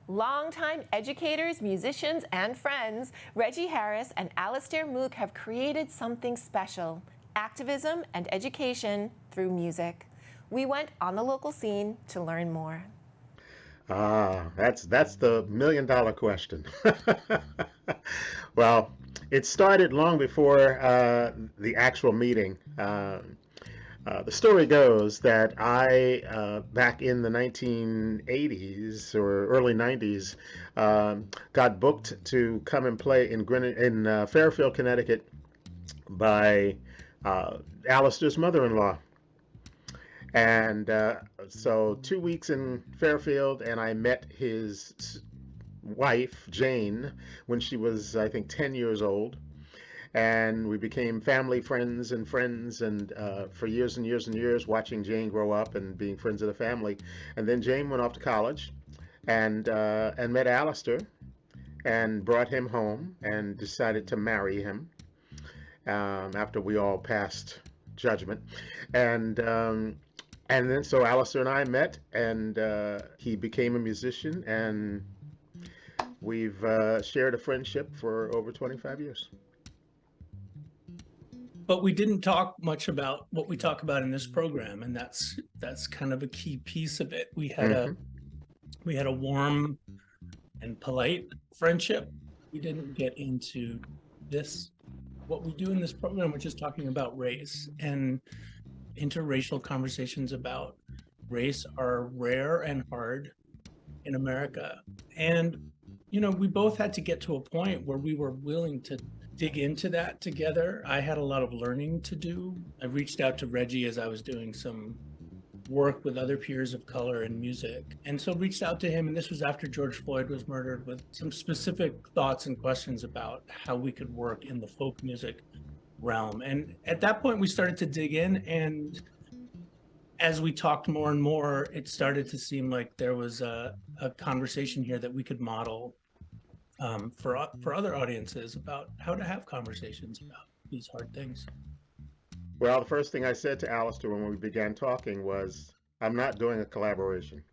Longtime educators, musicians, and friends, Reggie Harris and Alastair Moock have created something special: activism and education through music. We went on the local scene to learn more. That's the $1 million question. Well, it started long before the actual meeting. The story goes that back in the 1980s or early 90s, got booked to come and play in Fairfield, Connecticut, by Alastair's mother-in-law. And so 2 weeks in Fairfield, and I met his wife, Jane, when she was, I think, 10 years old. And we became family friends, and for years and years and years, watching Jane grow up and being friends of the family. And then Jane went off to college and met Alastair and brought him home and decided to marry him after we all passed judgment. And then so Alastair and I met, and he became a musician, and we've shared a friendship for over 25 years. But we didn't talk much about what we talk about in this program, and that's kind of a key piece of it. We had a warm and polite friendship. We didn't get into what we do in this program, which is talking about race, and interracial conversations about race are rare and hard in America. And, we both had to get to a point where we were willing to dig into that together. I had a lot of learning to do. I reached out to Reggie as I was doing some work with other peers of color in music. And so reached out to him, and this was after George Floyd was murdered, with some specific thoughts and questions about how we could work in the folk music realm. And at that point, we started to dig in, and as we talked more and more, it started to seem like there was a conversation here that we could model for other audiences about how to have conversations about these hard things. Well, the first thing I said to Alastair when we began talking was, I'm not doing a collaboration.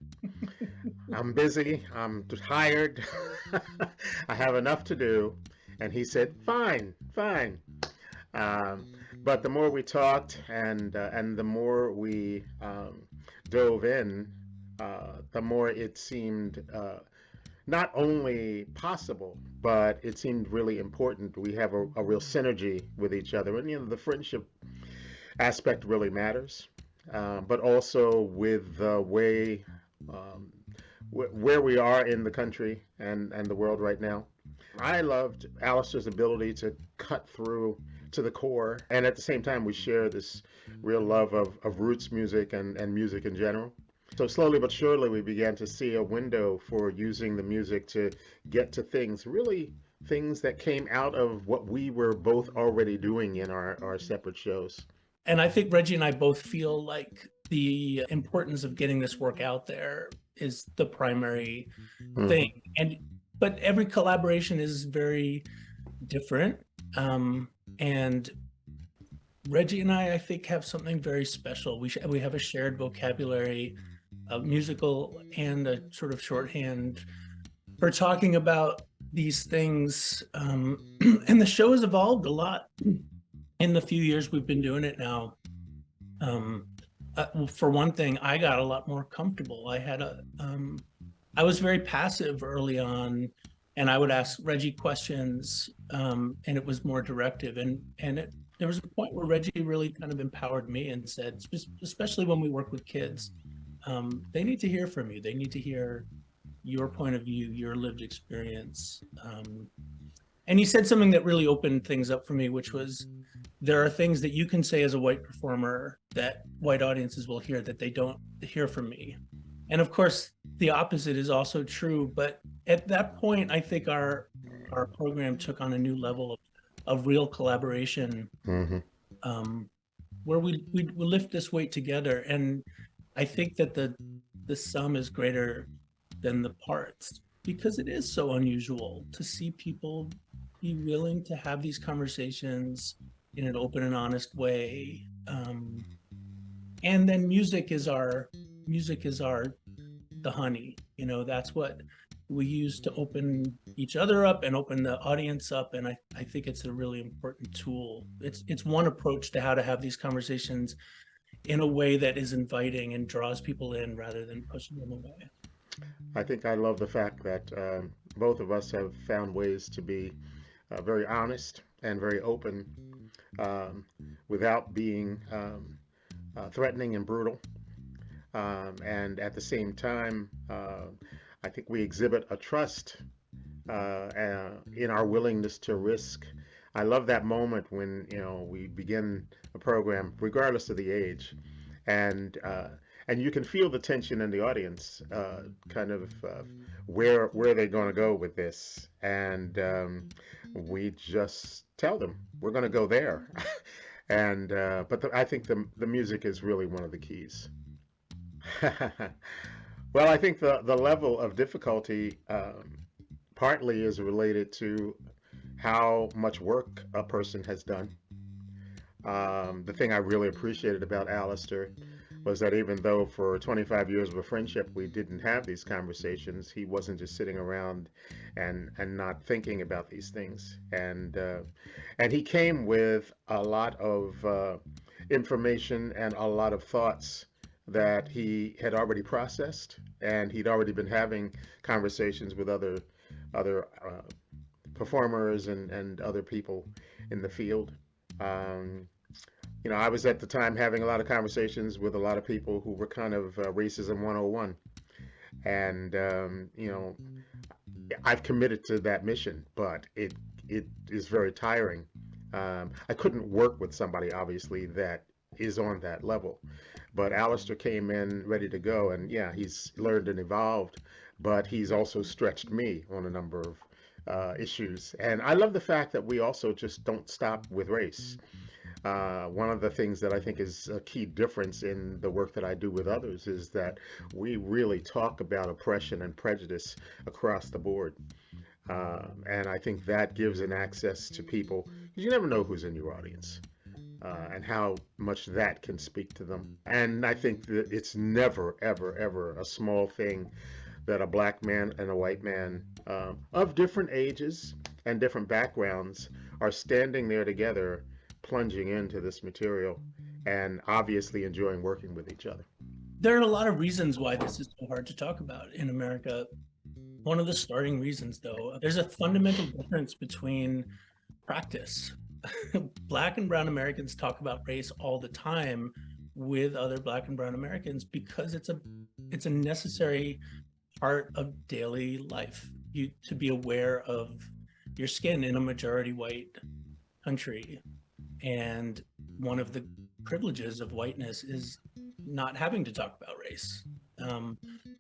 I'm busy, I'm tired, I have enough to do. And he said, fine. But the more we talked and the more we dove in, the more it seemed not only possible, but it seemed really important. We have a real synergy with each other, and the friendship aspect really matters, but also with the way where we are in the country and the world right now. I loved Alastair's ability to cut through to the core, and at the same time we share this real love of roots music and music in general. So slowly but surely we began to see a window for using the music to get to things that came out of what we were both already doing in our separate shows. And I think Reggie and I both feel like the importance of getting this work out there is the primary thing. But every collaboration is very different. And Reggie and I think, have something very special. We have a shared vocabulary, a musical and a sort of shorthand for talking about these things. And the show has evolved a lot in the few years we've been doing it now. For one thing, I got a lot more comfortable. I was very passive early on, and I would ask Reggie questions, and it was more directive. And there was a point where Reggie really kind of empowered me and said, especially when we work with kids, they need to hear from you. They need to hear your point of view, your lived experience. And he said something that really opened things up for me, which was, there are things that you can say as a white performer that white audiences will hear that they don't hear from me. And of course, the opposite is also true. But at that point, I think our program took on a new level of real collaboration, where we lift this weight together. And I think that the sum is greater than the parts, because it is so unusual to see people be willing to have these conversations in an open and honest way. And then music is the honey. That's what we use to open each other up and open the audience up. And I think it's a really important tool. It's one approach to how to have these conversations in a way that is inviting and draws people in rather than pushing them away. I think I love the fact that both of us have found ways to be very honest and very open without being threatening and brutal. And at the same time, I think we exhibit a trust in our willingness to risk. I love that moment when we begin a program, regardless of the age, and you can feel the tension in the audience, kind of where they're going to go with this, and we just tell them we're going to go there, and I think the music is really one of the keys. Well, I think the level of difficulty partly is related to how much work a person has done. The thing I really appreciated about Alastair was that even though for 25 years of a friendship we didn't have these conversations, he wasn't just sitting around and not thinking about these things. And he came with a lot of information and a lot of thoughts that he had already processed, and he'd already been having conversations with other performers and other people in the field. I was at the time having a lot of conversations with a lot of people who were kind of racism 101. And, I've committed to that mission, but it is very tiring. I couldn't work with somebody, obviously, that is on that level. But Alastair came in ready to go, and yeah, he's learned and evolved, but he's also stretched me on a number of issues. And I love the fact that we also just don't stop with race. One of the things that I think is a key difference in the work that I do with others is that we really talk about oppression and prejudice across the board. And I think that gives an access to people, because you never know who's in your audience. And how much that can speak to them. And I think that it's never, ever, ever a small thing that a black man and a white man of different ages and different backgrounds are standing there together, plunging into this material and obviously enjoying working with each other. There are a lot of reasons why this is so hard to talk about in America. One of the starting reasons, though, there's a fundamental difference between practice. Black and brown Americans talk about race all the time with other Black and brown Americans because it's a necessary part of daily life. To be aware of your skin in a majority white country. And one of the privileges of whiteness is not having to talk about race.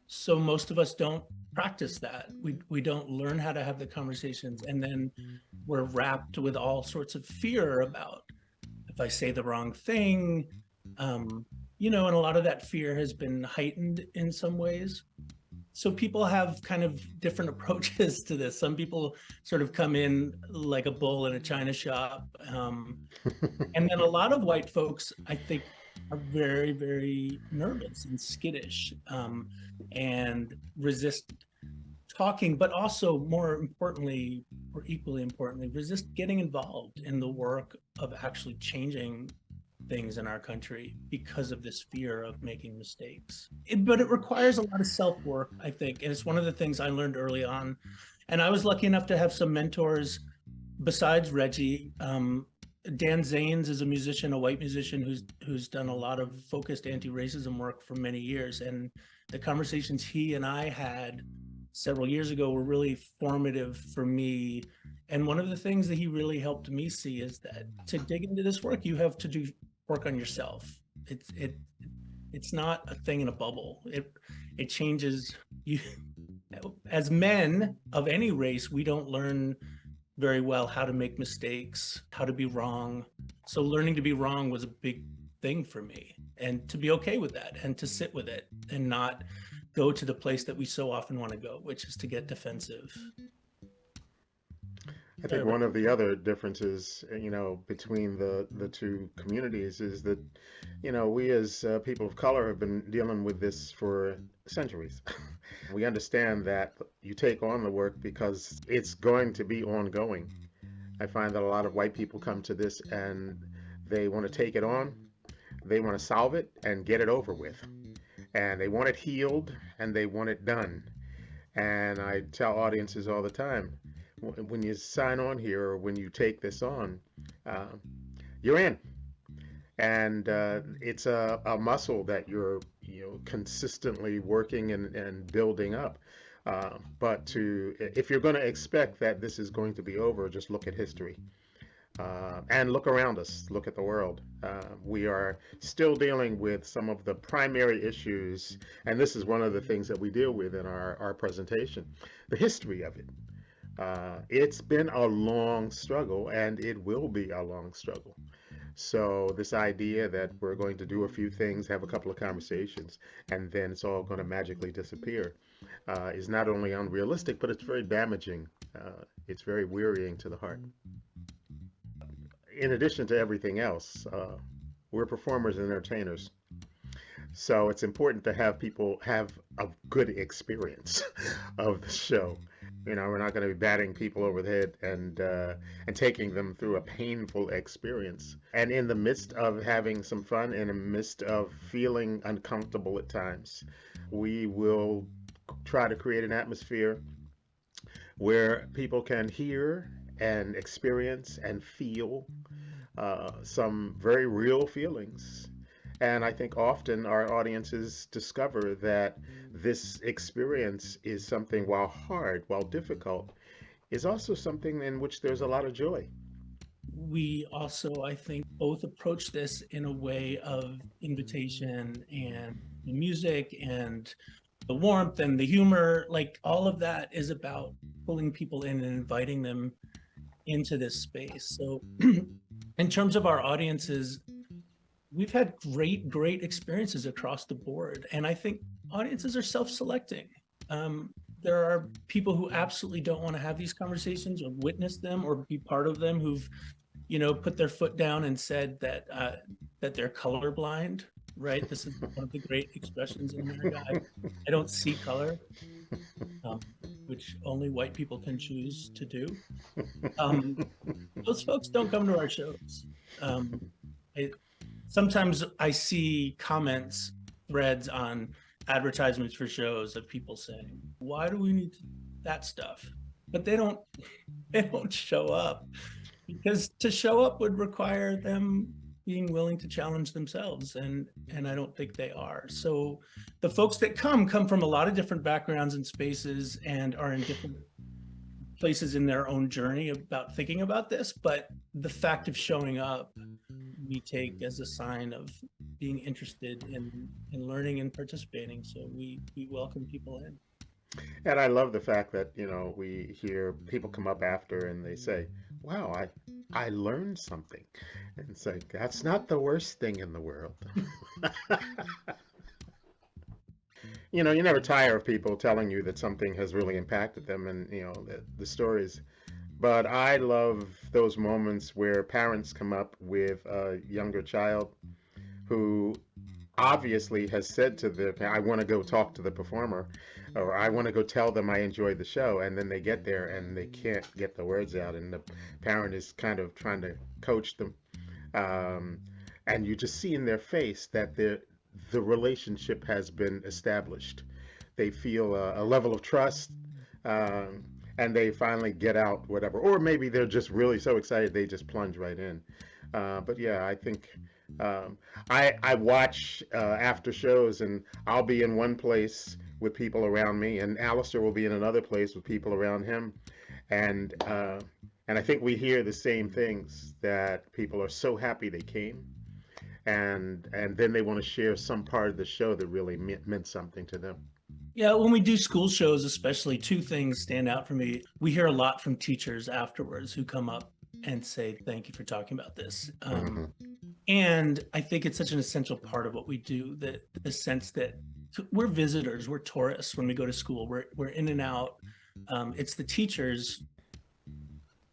So most of us don't practice that. We don't learn how to have the conversations, and then we're wrapped with all sorts of fear about if I say the wrong thing, and a lot of that fear has been heightened in some ways. So people have kind of different approaches to this. Some people sort of come in like a bull in a china shop. And then a lot of white folks, I think, are very, very nervous and skittish and resist talking, but also more importantly, or equally importantly, resist getting involved in the work of actually changing things in our country because of this fear of making mistakes. But it requires a lot of self-work, I think. And it's one of the things I learned early on. And I was lucky enough to have some mentors besides Reggie. Dan Zanes is a musician, a white musician who's done a lot of focused anti-racism work for many years. And the conversations he and I had several years ago were really formative for me. And one of the things that he really helped me see is that to dig into this work, you have to do work on yourself. It's not a thing in a bubble. It changes you. As men of any race, we don't learn very well how to make mistakes, how to be wrong. So learning to be wrong was a big thing for me, and to be okay with that and to sit with it and not go to the place that we so often want to go, which is to get defensive. I think one of the other differences, between the two communities is that, we as people of color have been dealing with this for centuries. We understand that you take on the work because it's going to be ongoing. I find that a lot of white people come to this and they want to take it on, they want to solve it and get it over with. And they want it healed and they want it done. And I tell audiences all the time, when you sign on here or when you take this on, uh, you're in. And it's a muscle that you're consistently working and building up. But if you're going to expect that this is going to be over, just look at history. And look around us, look at the world. We are still dealing with some of the primary issues, and this is one of the things that we deal with in our presentation, the history of it. It's been a long struggle, and it will be a long struggle. So this idea that we're going to do a few things, have a couple of conversations, and then it's all going to magically disappear is not only unrealistic, but it's very damaging. It's very wearying to the heart. In addition to everything else, we're performers and entertainers. So it's important to have people have a good experience of the show. We're not going to be batting people over the head and taking them through a painful experience. And in the midst of having some fun, in the midst of feeling uncomfortable at times, we will try to create an atmosphere where people can hear and experience and feel some very real feelings. And I think often our audiences discover that this experience is something, while hard, while difficult, is also something in which there's a lot of joy. We also, I think, both approach this in a way of invitation, and the music and the warmth and the humor, like all of that is about pulling people in and inviting them into this space. So in terms of our audiences, we've had great experiences across the board. And I think audiences are self-selecting. There are people who absolutely don't want to have these conversations or witness them or be part of them, who've, put their foot down and said that that they're colorblind, right? This is one of the great expressions in America. I don't see color, which only white people can choose to do. Those folks don't come to our shows. Sometimes I see comments, threads on advertisements for shows of people saying, why do we need that stuff? But they don't show up, because to show up would require them being willing to challenge themselves, and I don't think they are. So the folks that come from a lot of different backgrounds and spaces and are in different places in their own journey about thinking about this, but the fact of showing up we take as a sign of being interested in learning and participating. So we welcome people in. And I love the fact that, we hear people come up after and they say, wow, I learned something. And it's like, that's not the worst thing in the world. You never tire of people telling you that something has really impacted them, and, the stories. But I love those moments where parents come up with a younger child who obviously has said to the parent, I want to go talk to the performer, or I want to go tell them I enjoyed the show, and then they get there and they can't get the words out, and the parent is kind of trying to coach them, and you just see in their face that the relationship has been established. They feel a level of trust, and they finally get out whatever, or maybe they're just really so excited they just plunge right in. But yeah, I think I watch after shows, and I'll be in one place with people around me, and Alastair will be in another place with people around him, and I think we hear the same things, that people are so happy they came, and then they want to share some part of the show that really meant something to them. Yeah, when we do school shows, especially, two things stand out for me. We hear a lot from teachers afterwards who come up and say, thank you for talking about this. And I think it's such an essential part of what we do, that the sense that we're visitors, we're tourists when we go to school, we're in and out. It's the teachers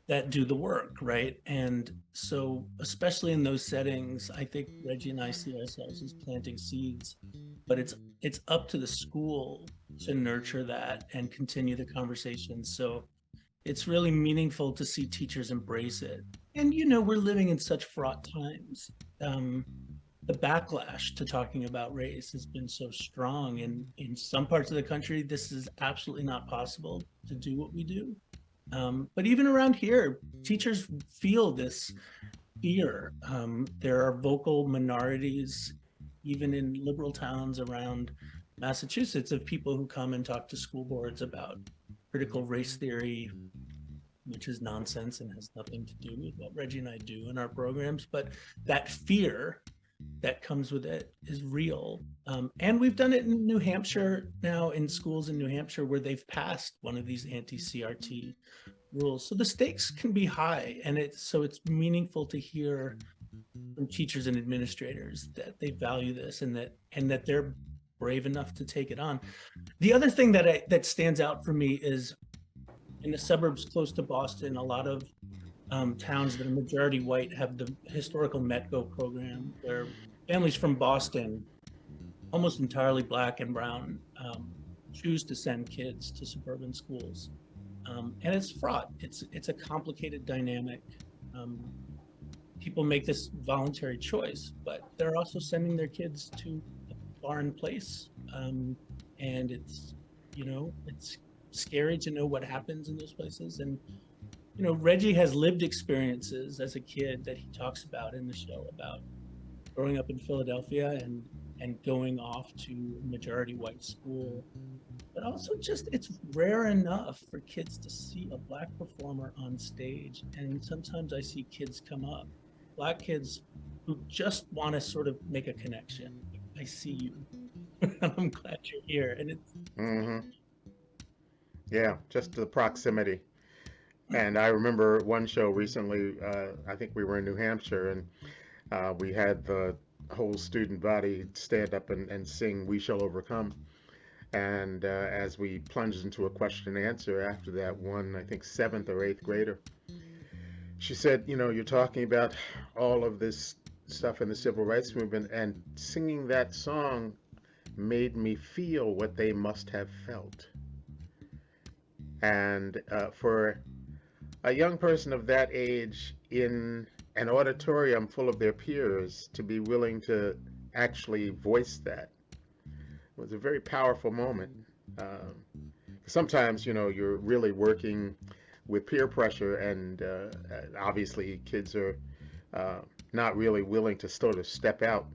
that do the work, right? And so, especially in those settings, I think Reggie and I see ourselves as planting seeds, but it's up to the school to nurture that and continue the conversation. So it's really meaningful to see teachers embrace it. And we're living in such fraught times. Um, the backlash to talking about race has been so strong, and in some parts of the country, this is absolutely not possible to do what we do. But even around here, teachers feel this fear. There are vocal minorities, even in liberal towns around Massachusetts, of people who come and talk to school boards about critical race theory, which is nonsense and has nothing to do with what Reggie and I do in our programs. But that fear that comes with it is real. And we've done it in New Hampshire now, in schools in New Hampshire where they've passed one of these anti-CRT rules. So the stakes can be high, and it's meaningful to hear from teachers and administrators that they value this and that they're brave enough to take it on. The other thing that stands out for me is in the suburbs close to Boston, a lot of towns that are majority white have the historical METCO program, where families from Boston, almost entirely Black and brown, choose to send kids to suburban schools. And it's fraught. It's a complicated dynamic. People make this voluntary choice, but they're also sending their kids to a foreign place. And it's scary to know what happens in those places. And Reggie has lived experiences as a kid that he talks about in the show, about growing up in Philadelphia and going off to a majority white school. But also, just it's rare enough for kids to see a Black performer on stage. And sometimes I see kids come up, Black kids who just want to sort of make a connection. I see you. I'm glad you're here. And it's Yeah, just the proximity. And I remember one show recently, I think we were in New Hampshire, and we had the whole student body stand up and sing "We Shall Overcome." And as we plunged into a question and answer after that one, I think seventh or eighth grader, she said, you're talking about all of this stuff in the civil rights movement, and singing that song made me feel what they must have felt. And for a young person of that age in an auditorium full of their peers to be willing to actually voice that was a very powerful moment. Sometimes, you're really working with peer pressure, and obviously kids are not really willing to sort of step out,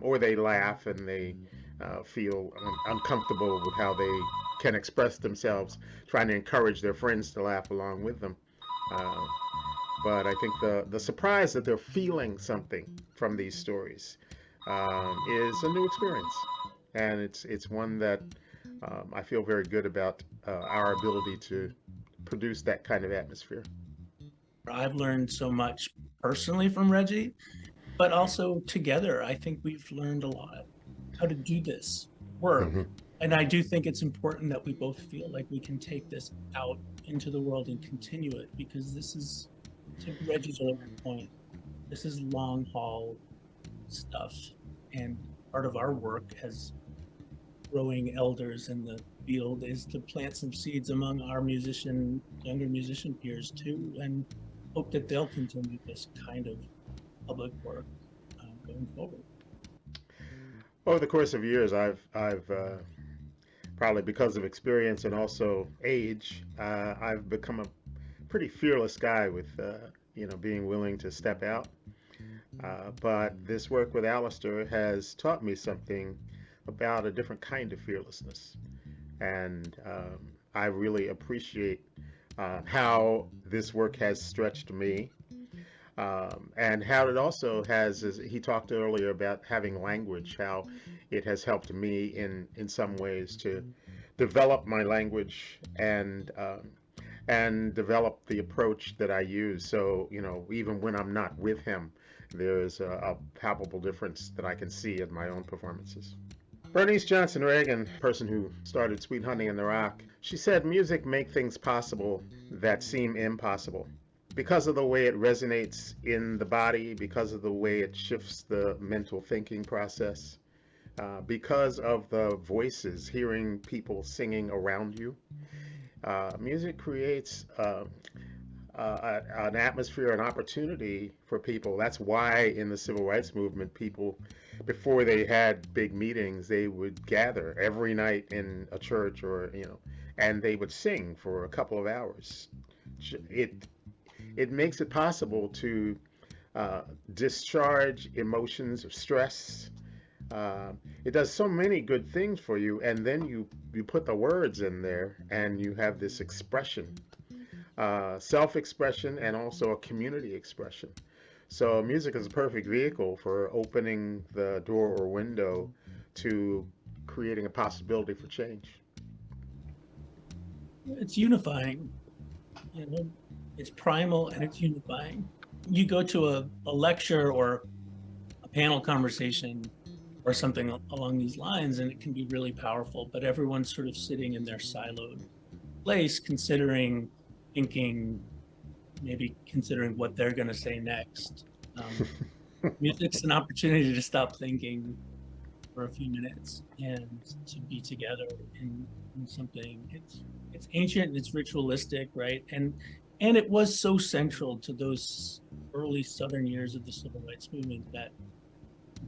or they laugh and they feel uncomfortable with how they can express themselves, trying to encourage their friends to laugh along with them. Uh, but I think the surprise that they're feeling something from these stories is a new experience, and it's one that I feel very good about our ability to produce that kind of atmosphere. I've learned so much personally from Reggie, but also together. I think we've learned a lot how to do this work. Hmm. And I do think it's important that we both feel like we can take this out into the world and continue it, because this is, to Reggie's earlier point, this is long haul stuff. And part of our work as growing elders in the field is to plant some seeds among our younger musician peers too, and hope that they'll continue this kind of public work going forward. Over the course of years, I've probably because of experience and also age, I've become a pretty fearless guy with being willing to step out. But this work with Alastair has taught me something about a different kind of fearlessness, and I really appreciate how this work has stretched me, and how it also has, as he talked earlier about having language, how it has helped me in some ways to develop my language and develop the approach that I use. So, even when I'm not with him, there is a palpable difference that I can see in my own performances. Bernice Johnson Reagan, person who started Sweet Honey in the Rock, she said music makes things possible that seem impossible. Because of the way it resonates in the body, because of the way it shifts the mental thinking process, because of the voices, hearing people singing around you, music creates an atmosphere, an opportunity for people. That's why in the civil rights movement, people, before they had big meetings, they would gather every night in a church or, and they would sing for a couple of hours. It makes it possible to discharge emotions of stress. It does so many good things for you, and then you put the words in there, and you have this expression, self-expression, and also a community expression. So music is a perfect vehicle for opening the door or window to creating a possibility for change. It's unifying. It's primal and it's unifying. You go to a lecture or a panel conversation or something along these lines, and it can be really powerful, but everyone's sort of sitting in their siloed place, thinking, maybe considering what they're going to say next. Music's an opportunity to stop thinking for a few minutes and to be together in something. It's ancient and it's ritualistic, right? And it was so central to those early Southern years of the civil rights movement that,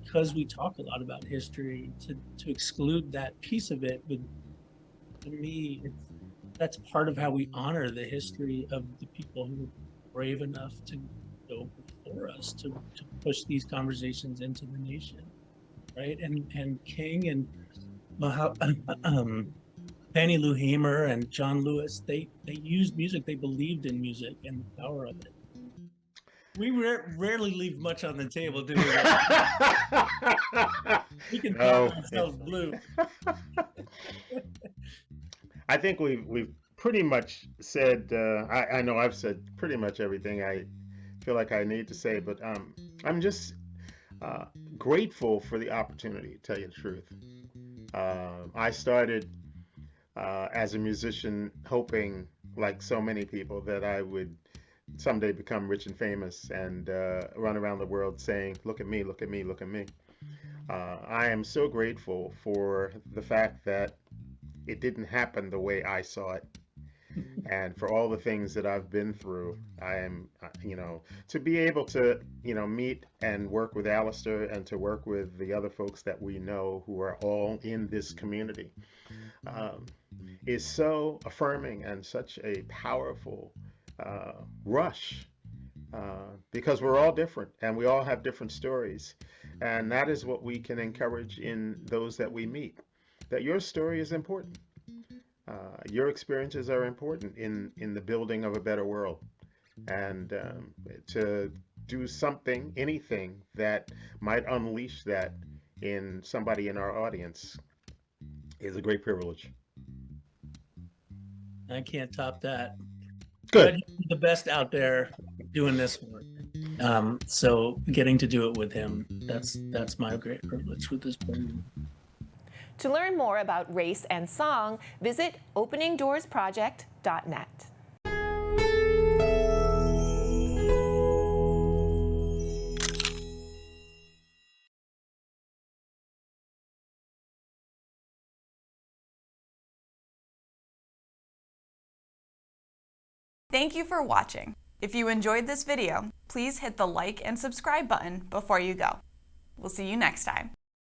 because we talk a lot about history, to exclude that piece of it would, to me, that's part of how we honor the history of the people who were brave enough to go before us, to push these conversations into the nation, right? And King and Fannie Lou Hamer and John Lewis, they used music, they believed in music and the power of it. We rarely leave much on the table, do we? We can call ourselves blue. I think we've pretty much said, I know I've said pretty much everything I feel like I need to say, but I'm just grateful for the opportunity, to tell you the truth. I started as a musician hoping, like so many people, that I would someday become rich and famous and run around the world saying, look at me, look at me, look at me. I am so grateful for the fact that it didn't happen the way I saw it. And for all the things that I've been through, I am, to be able to, meet and work with Alastair and to work with the other folks that we know who are all in this community is so affirming and such a powerful rush because we're all different and we all have different stories. And that is what we can encourage in those that we meet, that your story is important. Your experiences are important in the building of a better world. And to do something, anything that might unleash that in somebody in our audience is a great privilege. I can't top that. Good. The best out there doing this work. So getting to do it with him, that's my great privilege with this program. To learn more about race and song, visit openingdoorsproject.net. Thank you for watching. If you enjoyed this video, please hit the like and subscribe button before you go. We'll see you next time.